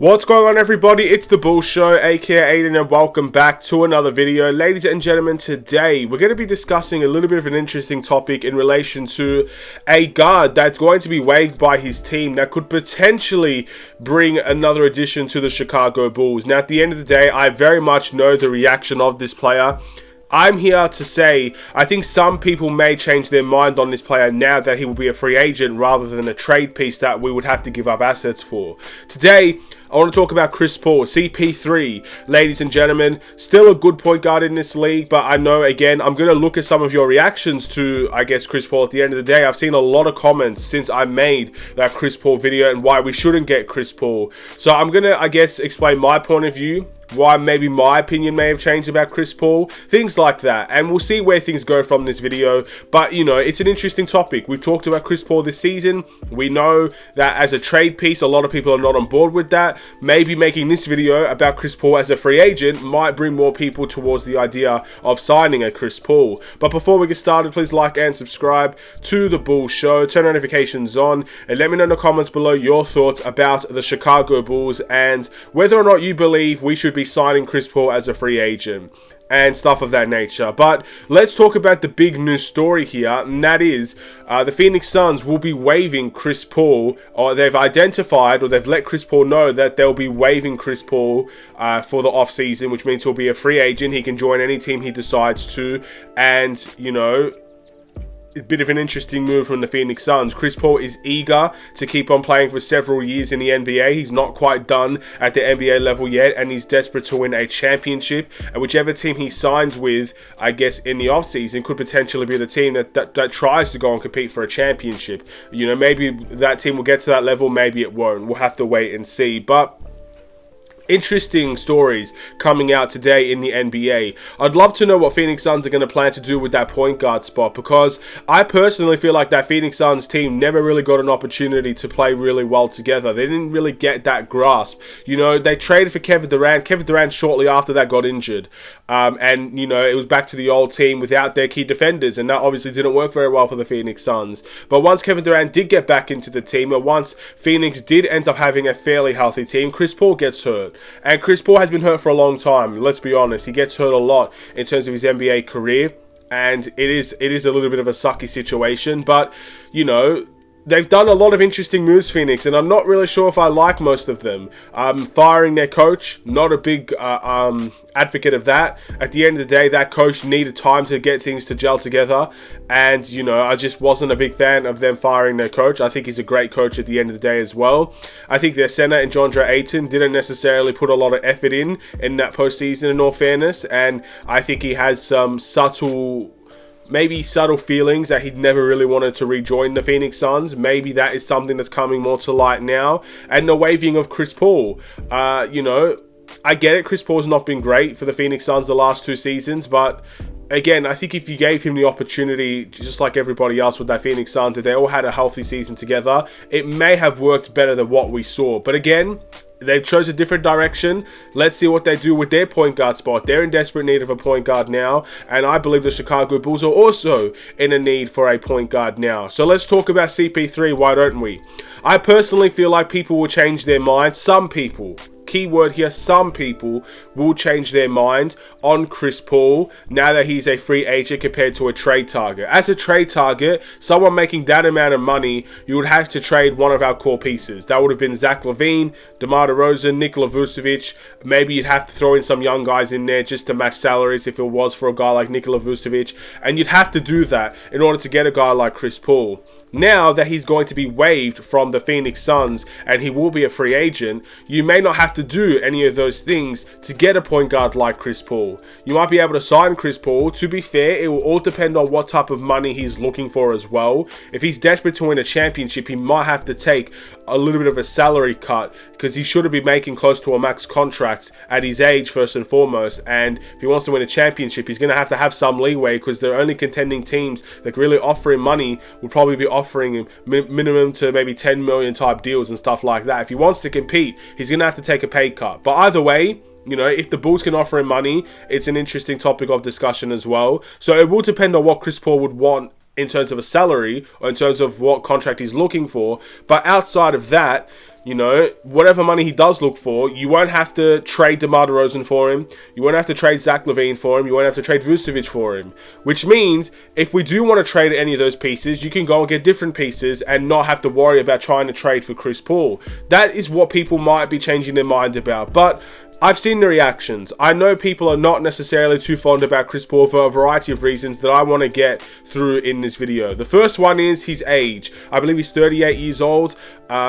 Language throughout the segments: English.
What's going on, everybody? It's the Bull Show, aka Aiden, and welcome back to another video. Ladies and gentlemen, today we're going to be discussing a little bit of an interesting topic in relation to a guard that's going to be waived by his team that could potentially bring another addition to the Chicago Bulls. Now, at the end of the day, I very much know the reaction of this player. I'm here to say I think some people may change their mind on this player now that he will be a free agent rather than a trade piece that we would have to give up assets for. Today, I want to talk about Chris Paul, CP3. Ladies and gentlemen, still a good point guard in this league, but I know, again, I'm going to look at some of your reactions to, I guess, Chris Paul. At the end of the day, I've seen a lot of comments since I made that Chris Paul video and why we shouldn't get Chris Paul. So I'm going to, I guess, explain my point of view, why maybe my opinion may have changed about Chris Paul, things like that, and we'll see where things go from this video. But you know, it's an interesting topic. We've talked about Chris Paul this season. We know that as a trade piece, a lot of people are not on board with that. Maybe making this video about Chris Paul as a free agent might bring more people towards the idea of signing a Chris Paul. But before we get started, please like and subscribe to the Bull Show, turn notifications on, and let me know in the comments below your thoughts about the Chicago Bulls and whether or not you believe we should be signing Chris Paul as a free agent and stuff of that nature. But let's talk about the big news story here, and that is the Phoenix Suns will be waiving Chris Paul, or they've identified, or they've let Chris Paul know that they'll be waiving Chris Paul for the offseason, which means he'll be a free agent. He can join any team he decides to, and you know, a bit of an interesting move from the Phoenix Suns. Chris Paul is eager to keep on playing for several years in the NBA. He's not quite done at the NBA level yet, and he's desperate to win a championship. And whichever team he signs with, I guess, in the offseason could potentially be the team that tries to go and compete for a championship. You know, maybe that team will get to that level, maybe it won't. We'll have to wait and see. But interesting stories coming out today in the NBA. I'd love to know what Phoenix Suns are going to plan to do with that point guard spot, because I personally feel like that Phoenix Suns team never really got an opportunity to play really well together. They didn't really get that grasp. You know, they traded for Kevin Durant. Kevin Durant shortly after that got injured. And, you know, it was back to the old team without their key defenders, and that obviously didn't work very well for the Phoenix Suns. But once Kevin Durant did get back into the team, and once Phoenix did end up having a fairly healthy team, Chris Paul gets hurt. And Chris Paul has been hurt for a long time. Let's be honest. He gets hurt a lot in terms of his NBA career. And it is a little bit of a sucky situation. But, you know, they've done a lot of interesting moves, Phoenix, and I'm not really sure if I like most of them. Firing their coach, not a big advocate of that. At the end of the day, that coach needed time to get things to gel together, and you know, I just wasn't a big fan of them firing their coach. I think he's a great coach at the end of the day as well. I think their center, Johndre Ayton, didn't necessarily put a lot of effort in that postseason, in all fairness, and I think he has some subtle feelings that he'd never really wanted to rejoin the Phoenix Suns. Maybe that is something that's coming more to light now. And the waiving of Chris Paul. You know, I get it. Chris Paul's not been great for the Phoenix Suns the last 2 seasons, but again, I think if you gave him the opportunity, just like everybody else with that Phoenix Suns, if they all had a healthy season together, it may have worked better than what we saw. But again, they've chose a different direction. Let's see what they do with their point guard spot. They're in desperate need of a point guard now, and I believe the Chicago Bulls are also in a need for a point guard now. So let's talk about CP3, why don't we? I personally feel like people will change their mind. Some people, keyword here, some people will change their mind on Chris Paul now that he's a free agent compared to a trade target. As a trade target, someone making that amount of money, you would have to trade one of our core pieces. That would have been Zach LaVine, DeMar DeRozan, Nikola Vucevic. Maybe you'd have to throw in some young guys in there just to match salaries if it was for a guy like Nikola Vucevic, and you'd have to do that in order to get a guy like Chris Paul. Now that he's going to be waived from the Phoenix Suns and he will be a free agent, you may not have to do any of those things to get a point guard like Chris Paul. You might be able to sign Chris Paul. To be fair, it will all depend on what type of money he's looking for as well. If he's desperate to win a championship, he might have to take a little bit of a salary cut because he shouldn't be making close to a max contract at his age, first and foremost. And if he wants to win a championship, he's going to have some leeway, because the only contending teams that really offer him money will probably be offering him minimum to maybe 10 million type deals and stuff like that. If he wants to compete, he's going to have to take a pay cut. But either way, you know, if the Bulls can offer him money, it's an interesting topic of discussion as well. So it will depend on what Chris Paul would want in terms of a salary or in terms of what contract he's looking for. But outside of that, you know, whatever money he does look for, you won't have to trade DeMar DeRozan for him. You won't have to trade Zach LaVine for him. You won't have to trade Vucevic for him. Which means, if we do want to trade any of those pieces, you can go and get different pieces and not have to worry about trying to trade for Chris Paul. That is what people might be changing their mind about. But I've seen the reactions. I know people are not necessarily too fond about Chris Paul for a variety of reasons that I want to get through in this video. The first one is his age. I believe he's 38 years old.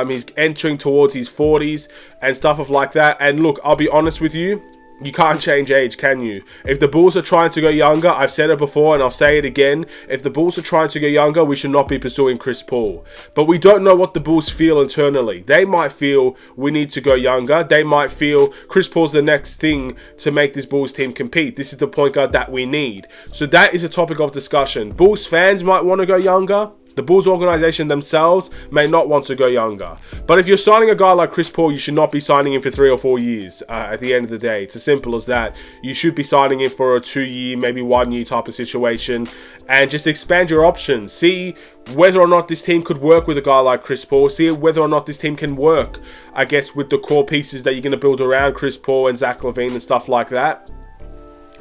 He's entering towards his 40s and stuff like that. And look, I'll be honest with you. You can't change age, can you? If the Bulls are trying to go younger, I've said it before and I'll say it again. If the Bulls are trying to go younger, we should not be pursuing Chris Paul. But we don't know what the Bulls feel internally. They might feel we need to go younger. They might feel Chris Paul's the next thing to make this Bulls team compete. This is the point guard that we need. So that is a topic of discussion. Bulls fans might want to go younger. The Bulls organization themselves may not want to go younger. But if you're signing a guy like Chris Paul, you should not be signing him for 3 or 4 years at the end of the day. It's as simple as that. You should be signing him for a 2-year, maybe 1-year type of situation and just expand your options. See whether or not this team could work with a guy like Chris Paul. See whether or not this team can work, I guess, with the core pieces that you're going to build around Chris Paul and Zach LaVine and stuff like that.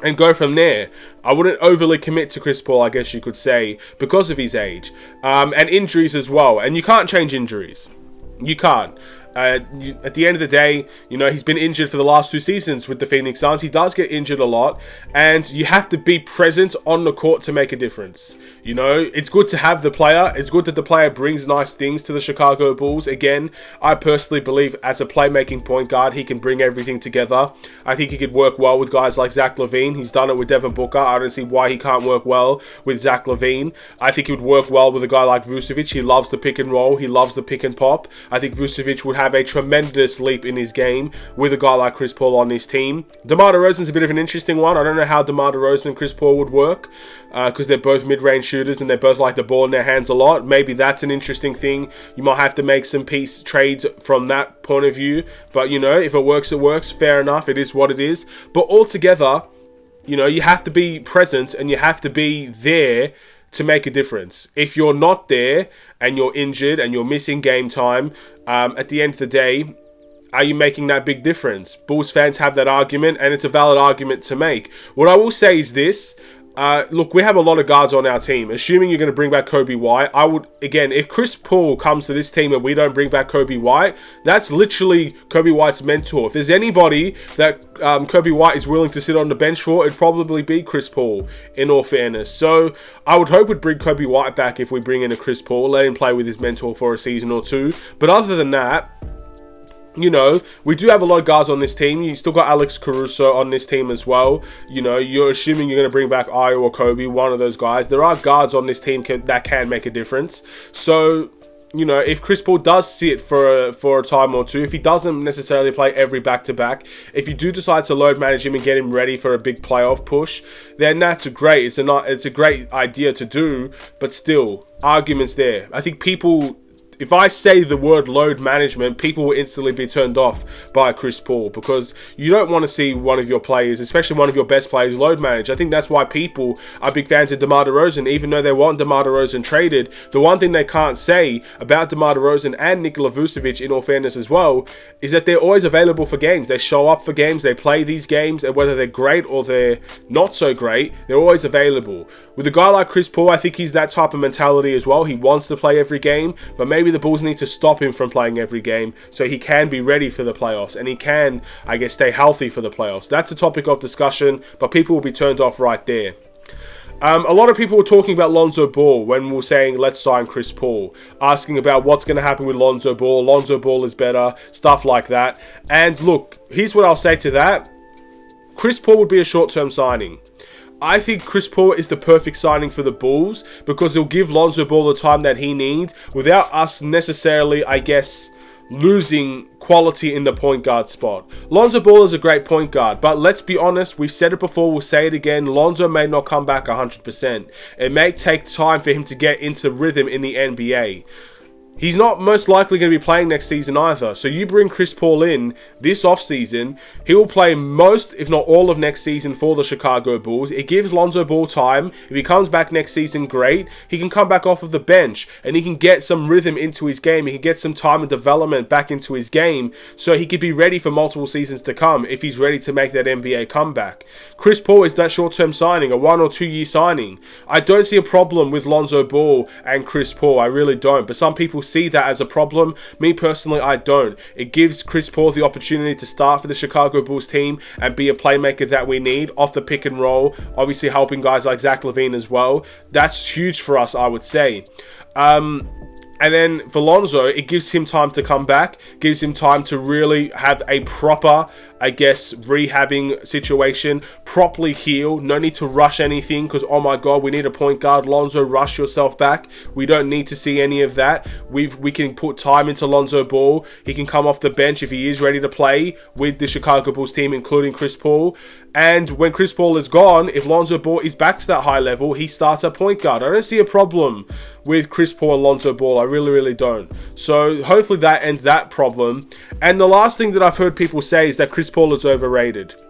And go from there. I wouldn't overly commit to Chris Paul, I guess you could say, because of his age. And injuries as well. And you can't change injuries. You can't. At the end of the day, you know, he's been injured for the last 2 seasons with the Phoenix Suns. He does get injured a lot, and you have to be present on the court to make a difference. You know, it's good to have the player. It's good that the player brings nice things to the Chicago Bulls. Again, I personally believe as a playmaking point guard, he can bring everything together. I think he could work well with guys like Zach LaVine. He's done it with Devin Booker. I don't see why he can't work well with Zach LaVine. I think he would work well with a guy like Vucevic. He loves the pick and roll. He loves the pick and pop. I think Vucevic would have a tremendous leap in his game with a guy like Chris Paul on his team. DeMar DeRozan's a bit of an interesting one. I don't know how DeMar DeRozan and Chris Paul would work because they're both mid-range shooters and they both like the ball in their hands a lot. Maybe that's an interesting thing. You might have to make some piece trades from that point of view. But, you know, if it works, it works. Fair enough. It is what it is. But altogether, you know, you have to be present and you have to be there to make a difference. If you're not there and you're injured and you're missing game time, at the end of the day, are you making that big difference? Bulls fans have that argument, and it's a valid argument to make. What I will say is this. Look, we have a lot of guards on our team. Assuming you're going to bring back Kobe White, I would, again, if Chris Paul comes to this team and we don't bring back Kobe White, that's literally Kobe White's mentor. If there's anybody that Kobe White is willing to sit on the bench for, it'd probably be Chris Paul, in all fairness. So I would hope we'd bring Kobe White back if we bring in a Chris Paul, let him play with his mentor for a season or 2. But other than that, you know, we do have a lot of guards on this team. You still got Alex Caruso on this team as well. You know, you're assuming you're going to bring back Ayo or Kobe, one of those guys. There are guards on this team that can make a difference. So, you know, if Chris Paul does sit for a time or 2, if he doesn't necessarily play every back-to-back, if you do decide to load manage him and get him ready for a big playoff push, then that's great. It's a great idea to do, but still, arguments there. I think people... If I say the word load management, people will instantly be turned off by Chris Paul because you don't want to see one of your players, especially one of your best players, load manage. I think that's why people are big fans of DeMar DeRozan, even though they want DeMar DeRozan traded. The one thing they can't say about DeMar DeRozan and Nikola Vucevic, in all fairness as well, is that they're always available for games. They show up for games, they play these games, and whether they're great or they're not so great, they're always available. With a guy like Chris Paul, I think he's that type of mentality as well. He wants to play every game, but maybe the Bulls need to stop him from playing every game so he can be ready for the playoffs and he can, I guess, stay healthy for the playoffs. That's a topic of discussion, but people will be turned off right there. A lot of people were talking about Lonzo Ball when we were saying, let's sign Chris Paul. Asking about what's going to happen with Lonzo Ball. Lonzo Ball is better. Stuff like that. And look, here's what I'll say to that. Chris Paul would be a short-term signing. I think Chris Paul is the perfect signing for the Bulls because he'll give Lonzo Ball the time that he needs without us necessarily, I guess, losing quality in the point guard spot. Lonzo Ball is a great point guard, but let's be honest, we've said it before, we'll say it again, Lonzo may not come back 100%. It may take time for him to get into rhythm in the NBA. He's not most likely going to be playing next season either. So you bring Chris Paul in this offseason. He will play most, if not all, of next season for the Chicago Bulls. It gives Lonzo Ball time. If he comes back next season, great. He can come back off of the bench and he can get some rhythm into his game. He can get some time and development back into his game so he could be ready for multiple seasons to come if he's ready to make that NBA comeback. Chris Paul is that short-term signing, a 1 or 2 year signing. I don't see a problem with Lonzo Ball and Chris Paul. I really don't. But some people see that as a problem. Me personally, I don't. It gives Chris Paul the opportunity to start for the Chicago Bulls team and be a playmaker that we need off the pick and roll, obviously helping guys like Zach LaVine as well. That's huge for us, I would say. And then for Lonzo, it gives him time to come back, gives him time to really have a proper, I guess, rehabbing situation, properly heal. No need to rush anything because, oh my God, we need a point guard. Lonzo, rush yourself back. We don't need to see any of that. We can put time into Lonzo Ball. He can come off the bench if he is ready to play with the Chicago Bulls team, including Chris Paul. And when Chris Paul is gone, if Lonzo Ball is back to that high level, he starts at point guard. I don't see a problem with Chris Paul and Lonzo Ball. I really don't. So hopefully that ends that problem. And the last thing that I've heard people say is that Chris Paul is overrated.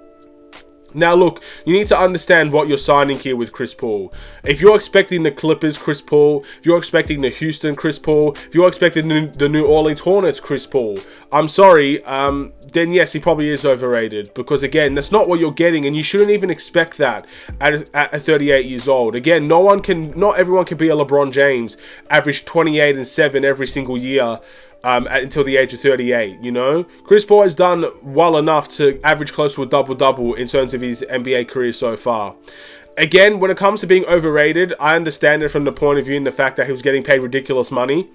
Now look, you need to understand what you're signing here with Chris Paul. If you're expecting the Clippers Chris Paul, if you're expecting the Houston Chris Paul, if you're expecting the New Orleans Hornets Chris Paul, I'm sorry, then yes, he probably is overrated. Because again, that's not what you're getting, and you shouldn't even expect that at 38 years old. Again, not everyone can be a LeBron James, average 28 and 7 every single year. Until the age of 38, you know? Chris Paul has done well enough to average close to a double-double in terms of his NBA career so far. Again, when it comes to being overrated, I understand it from the point of view in the fact that he was getting paid ridiculous money.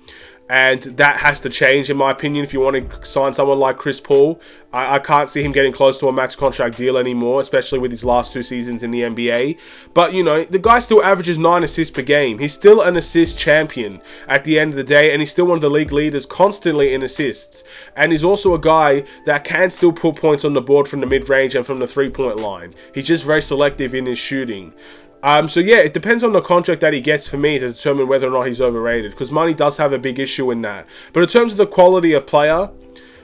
And that has to change, in my opinion, if you want to sign someone like Chris Paul. I can't see him getting close to a max contract deal anymore, especially with his last 2 seasons in the NBA. But, you know, the guy still averages 9 assists per game. He's still an assist champion at the end of the day, and he's still one of the league leaders constantly in assists. And he's also a guy that can still put points on the board from the mid-range and from the three-point line. He's just very selective in his shooting. So yeah, it depends on the contract that he gets for me to determine whether or not he's overrated, because money does have a big issue in that. But in terms of the quality of player,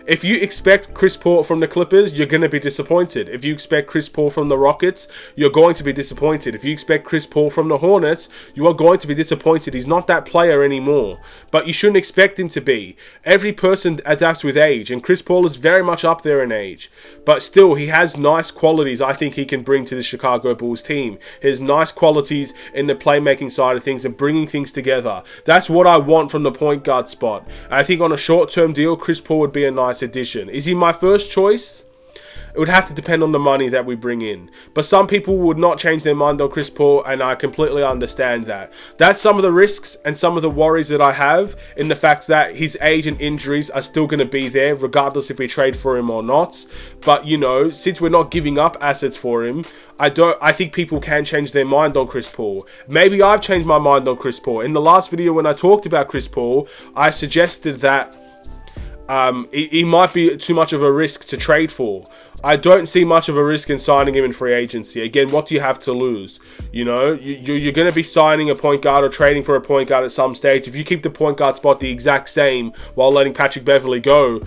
if you expect Chris Paul from the Clippers, you're going to be disappointed. If you expect Chris Paul from the Rockets, you're going to be disappointed. If you expect Chris Paul from the Hornets, you are going to be disappointed. He's not that player anymore. But you shouldn't expect him to be. Every person adapts with age, and Chris Paul is very much up there in age. But still, he has nice qualities I think he can bring to the Chicago Bulls team. He has nice qualities in the playmaking side of things and bringing things together. That's what I want from the point guard spot. I think on a short-term deal, Chris Paul would be a nice addition. Is he my first choice? It would have to depend on the money that we bring in. But some people would not change their mind on Chris Paul, and I completely understand that. That's some of the risks and some of the worries that I have in the fact that his age and injuries are still going to be there, regardless if we trade for him or not. But, you know, since we're not giving up assets for him, I think people can change their mind on Chris Paul. Maybe I've changed my mind on Chris Paul. In the last video when I talked about Chris Paul, I suggested that he might be too much of a risk to trade for. I don't see much of a risk in signing him in free agency. Again, what do you have to lose? You know, you're going to be signing a point guard or trading for a point guard at some stage. If you keep the point guard spot the exact same while letting Patrick Beverley go,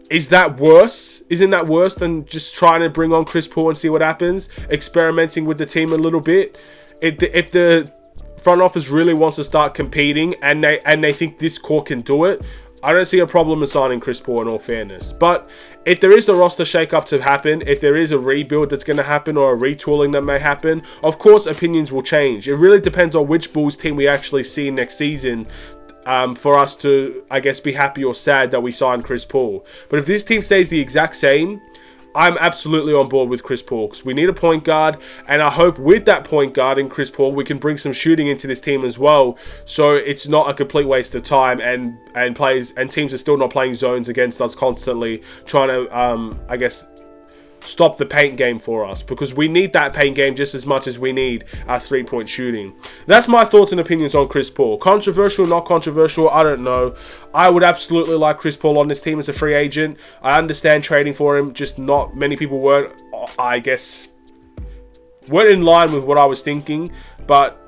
is that worse? Isn't that worse than just trying to bring on Chris Paul and see what happens? Experimenting with the team a little bit? If the front office really wants to start competing and they think this core can do it, I don't see a problem in signing Chris Paul, in all fairness. But if there is a roster shakeup to happen, if there is a rebuild that's going to happen or a retooling that may happen, of course opinions will change. It really depends on which Bulls team we actually see next season for us to, I guess, be happy or sad that we signed Chris Paul. But if this team stays the exact same, I'm absolutely on board with Chris Paul because we need a point guard, and I hope with that point guard in Chris Paul we can bring some shooting into this team as well, so it's not a complete waste of time and players and teams are still not playing zones against us constantly trying to I guess stop the paint game for us, because we need that paint game just as much as we need our three-point shooting. That's my thoughts and opinions on Chris Paul. Controversial, not controversial, I don't know. I would absolutely like Chris Paul on this team as a free agent. I understand trading for him, just not many people weren't, I guess, weren't in line with what I was thinking, but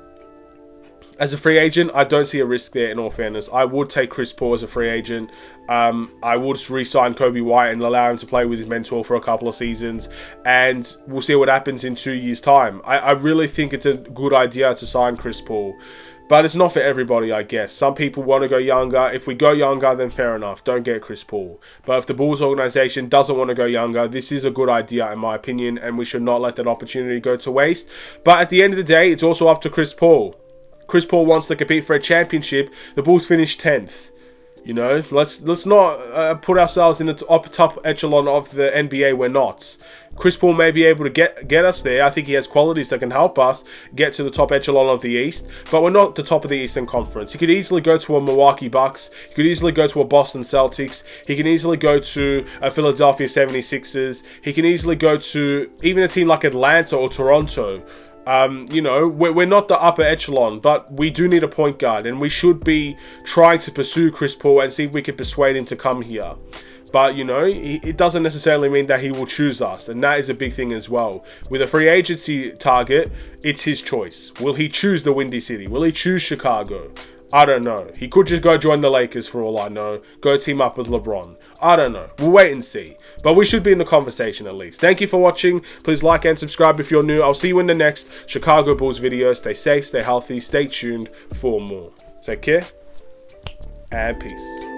As a free agent, I don't see a risk there, in all fairness. I would take Chris Paul as a free agent. I would re-sign Kobe White and allow him to play with his mentor for a couple of seasons. And we'll see what happens in 2 years' time. I really think it's a good idea to sign Chris Paul. But it's not for everybody, I guess. Some people want to go younger. If we go younger, then fair enough. Don't get Chris Paul. But if the Bulls organization doesn't want to go younger, this is a good idea, in my opinion. And we should not let that opportunity go to waste. But at the end of the day, it's also up to Chris Paul. Chris Paul wants to compete for a championship. The Bulls finished 10th. You know, let's not put ourselves in the top echelon of the NBA. We're not. Chris Paul may be able to get us there. I think he has qualities that can help us get to the top echelon of the East. But we're not the top of the Eastern Conference. He could easily go to a Milwaukee Bucks. He could easily go to a Boston Celtics. He can easily go to a Philadelphia 76ers. He can easily go to even a team like Atlanta or Toronto. You know, we're not the upper echelon, but we do need a point guard, and we should be trying to pursue Chris Paul and see if we can persuade him to come here. But, you know, it doesn't necessarily mean that he will choose us, and that is a big thing as well. With a free agency target, it's his choice. Will he choose the Windy City? Will he choose Chicago? I don't know. He could just go join the Lakers for all I know. Go team up with LeBron. I don't know. We'll wait and see. But we should be in the conversation at least. Thank you for watching. Please like and subscribe if you're new. I'll see you in the next Chicago Bulls video. Stay safe, stay healthy, stay tuned for more. Take care and peace.